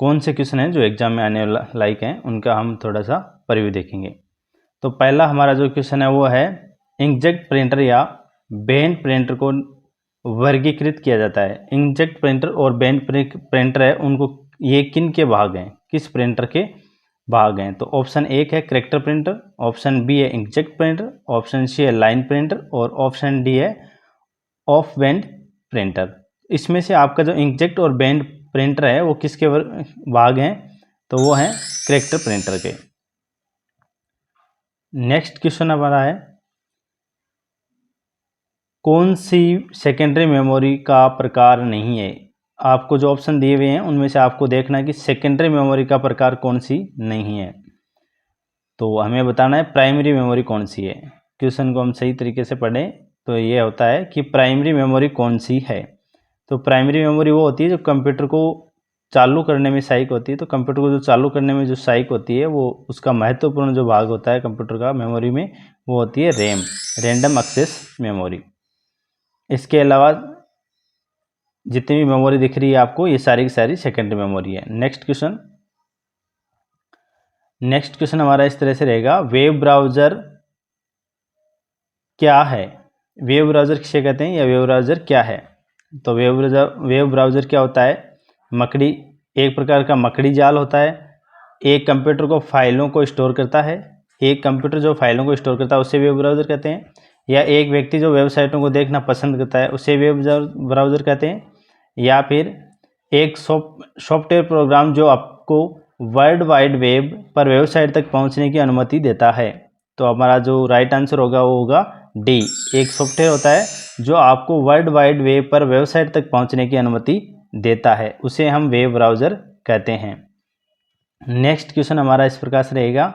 कौन से क्वेश्चन हैं जो एग्जाम में आने लायक हैं, उनका हम थोड़ा सा प्रीव्यू देखेंगे। तो पहला हमारा जो क्वेश्चन है वो है, इंकजेट प्रिंटर या बेंड प्रिंटर को वर्गीकृत किया जाता है। इंकजेट प्रिंटर और बेंड प्रिंटर है, उनको ये किन के भाग हैं, किस प्रिंटर के भाग हैं? तो ऑप्शन एक है करेक्टर प्रिंटर, ऑप्शन बी है इंकजेट प्रिंटर, ऑप्शन सी है लाइन प्रिंटर और ऑप्शन डी है ऑफ बेंड प्रिंटर। इसमें से आपका जो इंकजेट और बेंड प्रिंटर है वो किसके भाग हैं? तो वो हैं करेक्टर प्रिंटर के। नेक्स्ट क्वेश्चन हमारा है, कौन सी सेकेंडरी मेमोरी का प्रकार नहीं है? आपको जो ऑप्शन दिए हुए हैं उनमें से आपको देखना है कि सेकेंडरी मेमोरी का प्रकार कौन सी नहीं है। तो हमें बताना है प्राइमरी मेमोरी कौन सी है। क्वेश्चन को हम सही तरीके से पढ़ें तो ये होता है कि प्राइमरी मेमोरी कौन सी है। तो प्राइमरी मेमोरी वो होती है जो कंप्यूटर को चालू करने में सहायक होती है। तो कंप्यूटर को जो चालू करने में जो सहायक होती है, वो उसका महत्वपूर्ण जो भाग होता है कंप्यूटर का मेमोरी में, वो होती है रैम, रैंडम एक्सेस मेमोरी। इसके अलावा जितनी भी मेमोरी दिख रही है आपको, ये सारी की सारी सेकेंडरी मेमोरी है। नेक्स्ट क्वेश्चन हमारा इस तरह से रहेगा, वेब ब्राउज़र क्या है? वेब ब्राउज़र किसे कहते हैं या वेब ब्राउज़र क्या है? तो वेब ब्राउज़र क्या होता है? मकड़ी, एक प्रकार का मकड़ी जाल होता है। एक कंप्यूटर को फाइलों को स्टोर करता है, एक कंप्यूटर जो फाइलों को स्टोर करता है उसे वेब ब्राउज़र कहते हैं। या एक व्यक्ति जो वेबसाइटों को देखना पसंद करता है उसे वेब ब्राउज़र कहते हैं। या फिर एक सॉफ्टवेयर प्रोग्राम जो आपको वर्ल्ड वाइड वेब पर वेबसाइट तक पहुंचने की अनुमति देता है। तो हमारा जो राइट आंसर होगा वो होगा डी। एक सॉफ्टवेयर होता है जो आपको वर्ल्ड वाइड वेब पर वेबसाइट तक पहुंचने की अनुमति देता है, उसे हम वेब ब्राउज़र कहते हैं। नेक्स्ट क्वेश्चन हमारा इस प्रकार से रहेगा,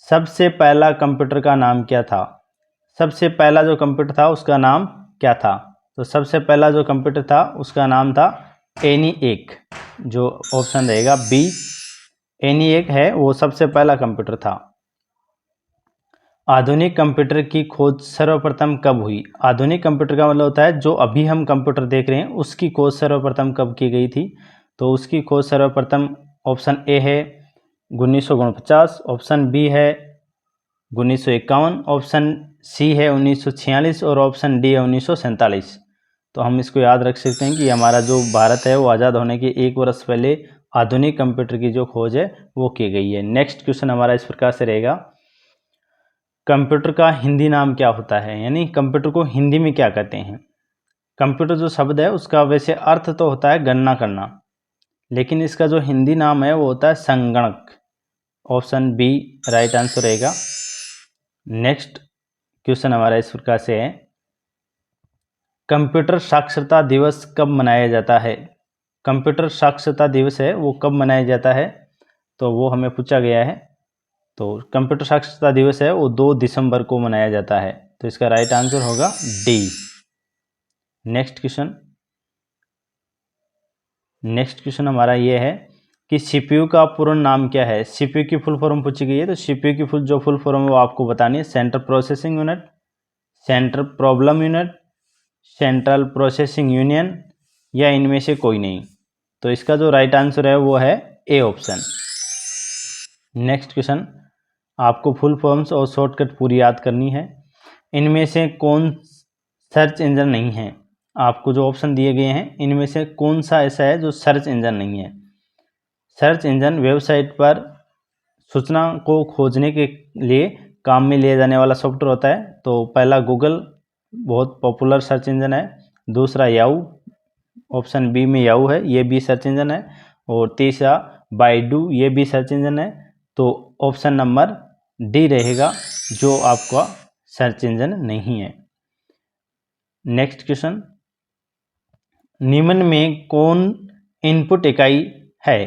सबसे पहला कंप्यूटर का नाम क्या था? सबसे पहला जो कंप्यूटर था उसका नाम क्या था? तो सबसे पहला जो कंप्यूटर था उसका नाम था ENIAC। जो ऑप्शन रहेगा बी, ENIAC है वो सबसे पहला कंप्यूटर था। आधुनिक कंप्यूटर की खोज सर्वप्रथम कब हुई? आधुनिक कंप्यूटर का मतलब होता है जो अभी हम कंप्यूटर देख रहे हैं उसकी खोज सर्वप्रथम कब की गई थी? तो उसकी खोज सर्वप्रथम ऑप्शन ए है 1949, ऑप्शन बी है 1951, ऑप्शन सी है 1946 और ऑप्शन डी है 1947। तो हम इसको याद रख सकते हैं कि हमारा जो भारत है वो आज़ाद होने के 1 वर्ष पहले आधुनिक कंप्यूटर की जो खोज है वो की गई है। नेक्स्ट क्वेश्चन हमारा इस प्रकार से रहेगा, कंप्यूटर का हिंदी नाम क्या होता है? यानी कंप्यूटर को हिंदी में क्या कहते हैं? कंप्यूटर जो शब्द है उसका वैसे अर्थ तो होता है गणना करना, लेकिन इसका जो हिंदी नाम है वो होता है संगणक। ऑप्शन बी राइट आंसर रहेगा। नेक्स्ट क्वेश्चन हमारा इस प्रकार से है, कंप्यूटर साक्षरता दिवस कब मनाया जाता है? कंप्यूटर साक्षरता दिवस है वो कब मनाया जाता है? तो वो हमें पूछा गया है। तो कंप्यूटर साक्षरता दिवस है वो 2 दिसंबर को मनाया जाता है। तो इसका राइट आंसर होगा डी। नेक्स्ट क्वेश्चन हमारा ये है कि सीपीयू का पूर्ण नाम क्या है? सीपीयू की फुल फॉर्म पूछी गई है। तो सीपीयू की फुल फॉर्म है वो आपको बतानी है, central processing unit, central problem unit, central processing union, या इनमें से कोई नहीं। तो इसका जो राइट आंसर है वो है ए ऑप्शन। नेक्स्ट क्वेश्चन, आपको फुल फॉर्म्स और शॉर्टकट पूरी याद करनी है। इनमें से कौन सर्च इंजन नहीं है? आपको जो ऑप्शन दिए गए हैं इनमें से कौन सा ऐसा है जो सर्च इंजन नहीं है? सर्च इंजन वेबसाइट पर सूचना को खोजने के लिए काम में लिया जाने वाला सॉफ्टवेयर होता है। तो पहला गूगल बहुत पॉपुलर सर्च इंजन है, दूसरा याहू, ऑप्शन बी में याहू है, ये भी सर्च इंजन है, और तीसरा बाइडू, ये भी सर्च इंजन है। तो ऑप्शन नंबर डी रहेगा जो आपका सर्च इंजन नहीं है। नेक्स्ट क्वेश्चन, निम्न में कौन इनपुट इकाई है?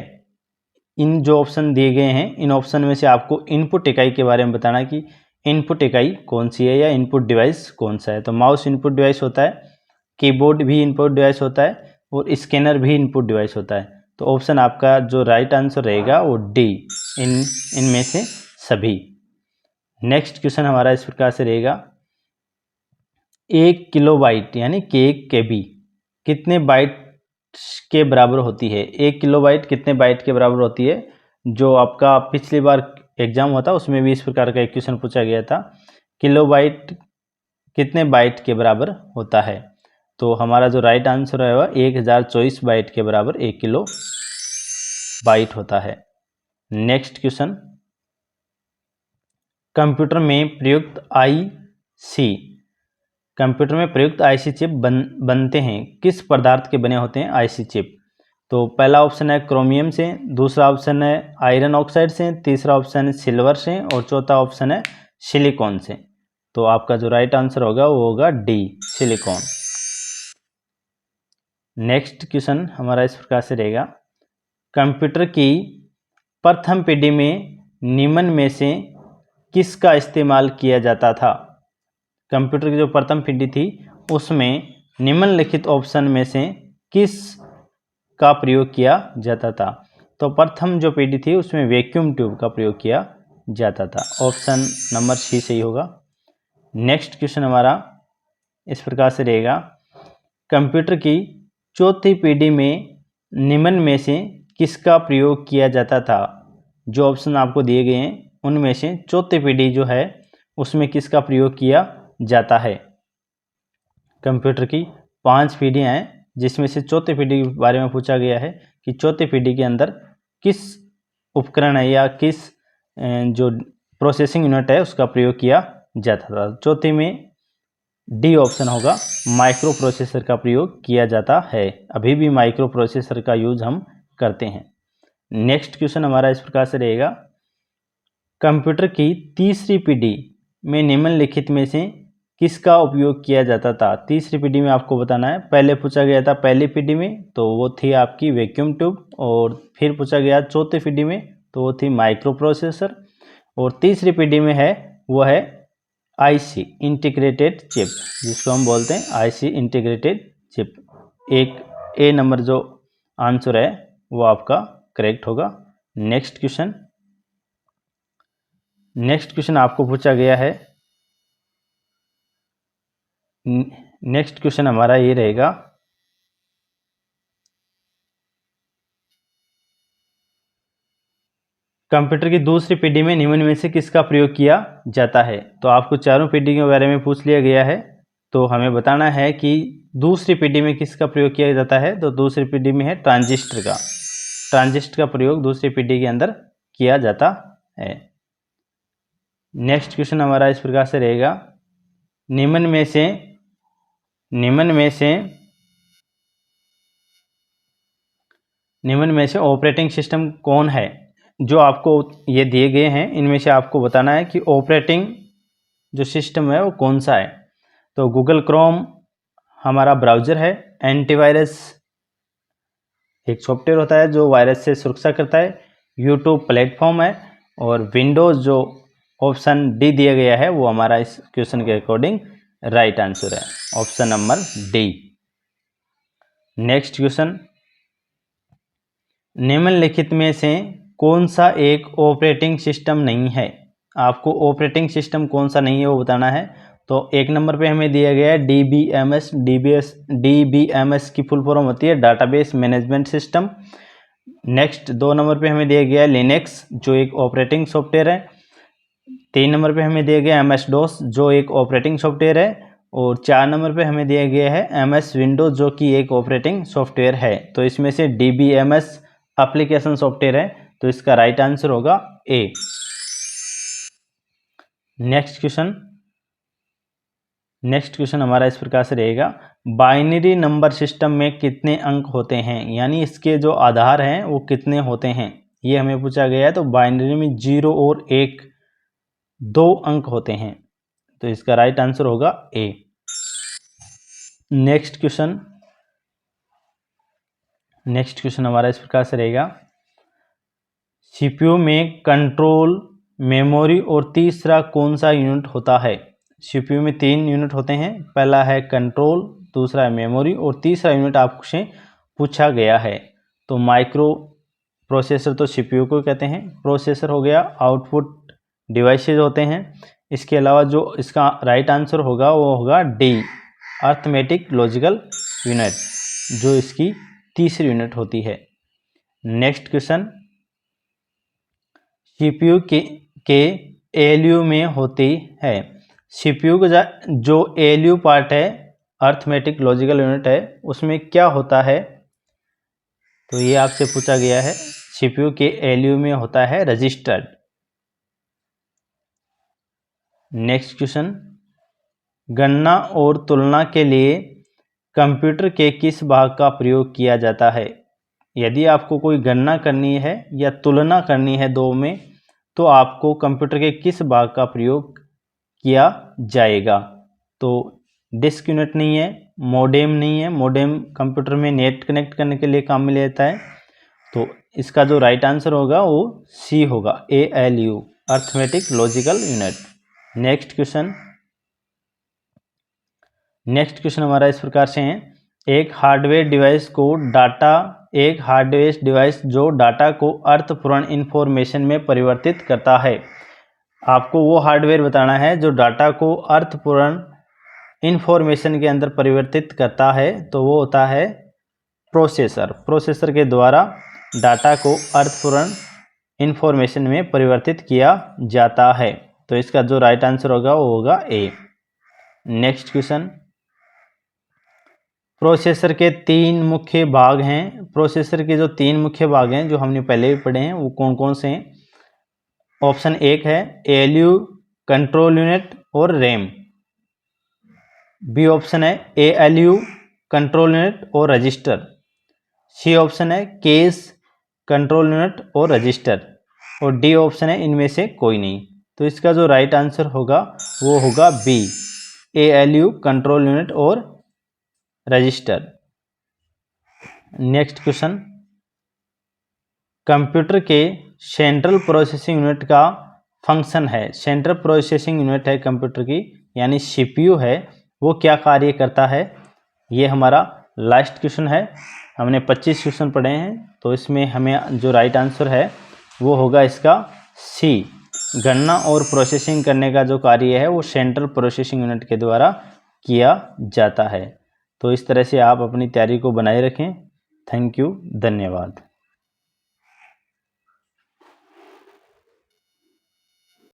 इन जो ऑप्शन दिए गए हैं इन ऑप्शन में से आपको इनपुट इकाई के बारे में बताना कि इनपुट इकाई कौन सी है या इनपुट डिवाइस कौन सा है। तो माउस इनपुट डिवाइस होता है, कीबोर्ड भी इनपुट डिवाइस होता है, और स्कैनर भी इनपुट डिवाइस होता है। तो ऑप्शन आपका जो राइट आंसर रहेगा वो डी, इनमें से सभी। नेक्स्ट क्वेश्चन हमारा इस प्रकार से रहेगा, 1 किलोबाइट यानी कि 1 KB कितने बाइट के बराबर होती है? 1 किलोबाइट कितने बाइट के बराबर होती है? जो आपका पिछली बार एग्जाम हुआ था उसमें भी इस प्रकार का एक क्वेश्चन पूछा गया था, किलोबाइट कितने बाइट के बराबर होता है? तो हमारा जो राइट आंसर है वह 1024 बाइट के बराबर 1 किलो बाइट होता है। नेक्स्ट क्वेश्चन, कंप्यूटर में प्रयुक्त आईसी, कंप्यूटर में प्रयुक्त आईसी चिप बनते हैं किस पदार्थ के बने होते हैं आईसी चिप? तो पहला ऑप्शन है क्रोमियम से, दूसरा ऑप्शन है आयरन ऑक्साइड से, तीसरा ऑप्शन है सिल्वर से और चौथा ऑप्शन है सिलिकॉन से। तो आपका जो राइट आंसर होगा वो होगा डी, सिलिकॉन। नेक्स्ट क्वेश्चन हमारा इस प्रकार से रहेगा, कंप्यूटर की प्रथम पीढ़ी में निम्न में से किसका इस्तेमाल किया जाता था? कंप्यूटर की जो प्रथम पीढ़ी थी उसमें निम्नलिखित ऑप्शन में से किस का प्रयोग किया जाता था? तो प्रथम जो पीढ़ी थी उसमें वैक्यूम ट्यूब का प्रयोग किया जाता था। ऑप्शन नंबर सी सही होगा। नेक्स्ट क्वेश्चन हमारा इस प्रकार से रहेगा, कंप्यूटर की चौथी पीढ़ी में निम्न में से किसका प्रयोग किया जाता था? जो ऑप्शन आपको दिए गए हैं उनमें से चौथी पीढ़ी जो है उसमें किसका प्रयोग किया जाता है? कंप्यूटर की 5 पीढ़ियाँ हैं जिसमें से चौथी पीढ़ी के बारे में पूछा गया है कि चौथी पीढ़ी के अंदर किस उपकरण है या किस जो प्रोसेसिंग यूनिट है उसका प्रयोग किया जाता था। चौथी में डी ऑप्शन होगा, माइक्रो प्रोसेसर का प्रयोग किया जाता है। अभी भी माइक्रो प्रोसेसर का यूज हम करते हैं। नेक्स्ट क्वेश्चन हमारा इस प्रकार से रहेगा, कंप्यूटर की तीसरी पीढ़ी में निम्नलिखित में से किसका उपयोग किया जाता था? तीसरी पीढ़ी में आपको बताना है। पहले पूछा गया था पहली पीढ़ी में तो वो थी आपकी वैक्यूम ट्यूब, और फिर पूछा गया चौथी पीढ़ी में तो वो थी माइक्रो प्रोसेसर, और तीसरी पीढ़ी में है वो है आईसी इंटीग्रेटेड चिप, जिसको हम बोलते हैं आईसी इंटीग्रेटेड चिप। एक ए नंबर जो आंसर है वो आपका करेक्ट होगा। नेक्स्ट क्वेश्चन आपको पूछा गया है, नेक्स्ट क्वेश्चन हमारा ये रहेगा, कंप्यूटर की दूसरी पीढ़ी में निम्न में से किसका प्रयोग किया जाता है? तो आपको चारों पीढ़ी के बारे में पूछ लिया गया है, तो हमें बताना है कि दूसरी पीढ़ी में किसका प्रयोग किया जाता है। तो दूसरी पीढ़ी में है ट्रांजिस्टर का, ट्रांजिस्टर का प्रयोग दूसरी पीढ़ी के अंदर किया जाता है। नेक्स्ट क्वेश्चन हमारा इस प्रकार से रहेगा, निम्न में से ऑपरेटिंग सिस्टम कौन है? जो आपको ये दिए गए हैं इनमें से आपको बताना है कि ऑपरेटिंग जो सिस्टम है वो कौन सा है। तो गूगल क्रोम हमारा ब्राउज़र है, एंटीवायरस एक सॉफ्टवेयर होता है जो वायरस से सुरक्षा करता है, यूट्यूब प्लेटफॉर्म है, और विंडोज़ जो ऑप्शन डी दिया गया है वो हमारा इस क्वेश्चन के अकॉर्डिंग राइट आंसर है, option number D. Next question, निम्नलिखित में से कौन सा एक ऑपरेटिंग सिस्टम नहीं है? आपको ऑपरेटिंग सिस्टम कौन सा नहीं है वो बताना है। तो एक नंबर पे हमें दिया गया है DBMS। DBMS की फुल फॉर्म होती है database management system. Next 2 number पे हमें दिया गया है लिनक्स जो एक ऑपरेटिंग सॉफ्टवेयर है। 3 नंबर पे हमें दिया गया MS DOS जो एक ऑपरेटिंग सॉफ्टवेयर है, और 4 नंबर पे हमें दिया गया है MS विंडोज जो कि एक ऑपरेटिंग सॉफ्टवेयर है। तो इसमें से DBMS एप्लीकेशन सॉफ्टवेयर है, तो इसका राइट आंसर होगा ए। नेक्स्ट क्वेश्चन हमारा इस प्रकार से रहेगा, बाइनरी नंबर सिस्टम में कितने अंक होते हैं? यानी इसके जो आधार हैं वो कितने होते हैं, ये हमें पूछा गया है। तो बाइनरी में 0 और 1 2 अंक होते हैं, तो इसका राइट आंसर होगा ए। नेक्स्ट क्वेश्चन हमारा इस प्रकार से रहेगा, सीपीयू में कंट्रोल, मेमोरी और तीसरा कौन सा यूनिट होता है? सीपीयू में 3 यूनिट होते हैं, पहला है कंट्रोल, दूसरा है मेमोरी और तीसरा यूनिट आपसे पूछा गया है। तो माइक्रो प्रोसेसर तो सीपीयू को कहते हैं, प्रोसेसर हो गया, आउटपुट डिवाइसेज होते हैं। इसके अलावा जो इसका राइट आंसर होगा वो होगा डी, अर्थमेटिक लॉजिकल यूनिट, जो इसकी तीसरी यूनिट होती है। नेक्स्ट क्वेश्चन, सीपीयू के एएलयू में होती है। सीपीयू का जो एएलयू पार्ट है, अर्थमेटिक लॉजिकल यूनिट है, उसमें क्या होता है? तो ये आपसे पूछा गया है। सीपीयू के एएलयू में होता है रजिस्टर। नेक्स्ट क्वेश्चन, गणना और तुलना के लिए कंप्यूटर के किस भाग का प्रयोग किया जाता है? यदि आपको कोई गणना करनी है या तुलना करनी है दो में, तो आपको कंप्यूटर के किस भाग का प्रयोग किया जाएगा? तो डिस्क यूनिट नहीं है, मोडेम नहीं है, मोडेम कंप्यूटर में नेट कनेक्ट करने के लिए काम में लेता है। तो इसका जो राइट आंसर होगा वो सी होगा, ALU, arithmetic logical unit. Next question हमारा इस प्रकार से है, एक हार्डवेयर डिवाइस जो डाटा को अर्थपूर्ण इंफॉर्मेशन में परिवर्तित करता है। आपको वो हार्डवेयर बताना है जो डाटा को अर्थपूर्ण इंफॉर्मेशन के अंदर परिवर्तित करता है। तो वो होता है प्रोसेसर। प्रोसेसर के द्वारा डाटा को अर्थपूर्ण इंफॉर्मेशन में परिवर्तित किया जाता है। तो इसका जो राइट आंसर होगा वो होगा ए। नेक्स्ट क्वेश्चन, प्रोसेसर के तीन मुख्य भाग हैं। प्रोसेसर के जो तीन मुख्य भाग हैं जो हमने पहले भी पढ़े हैं वो कौन कौन से हैं? ऑप्शन एक है ALU, कंट्रोल यूनिट और रैम। बी ऑप्शन है ALU, कंट्रोल यूनिट और रजिस्टर। सी ऑप्शन है केस, कंट्रोल यूनिट और रजिस्टर। और डी ऑप्शन है इनमें से कोई नहीं। तो इसका जो राइट आंसर होगा वो होगा बी, ALU, कंट्रोल यूनिट और रजिस्टर। नेक्स्ट क्वेश्चन, कंप्यूटर के सेंट्रल प्रोसेसिंग यूनिट का फंक्शन है। सेंट्रल प्रोसेसिंग यूनिट है कंप्यूटर की, यानी CPU है, वो क्या कार्य करता है? ये हमारा लास्ट क्वेश्चन है। हमने 25 क्वेश्चन पढ़े हैं, तो इसमें हमें जो राइट आंसर है वो होगा इसका सी। गणना और प्रोसेसिंग करने का जो कार्य है वो सेंट्रल प्रोसेसिंग यूनिट के द्वारा किया जाता है। तो इस तरह से आप अपनी तैयारी को बनाए रखें। थैंक यू, धन्यवाद।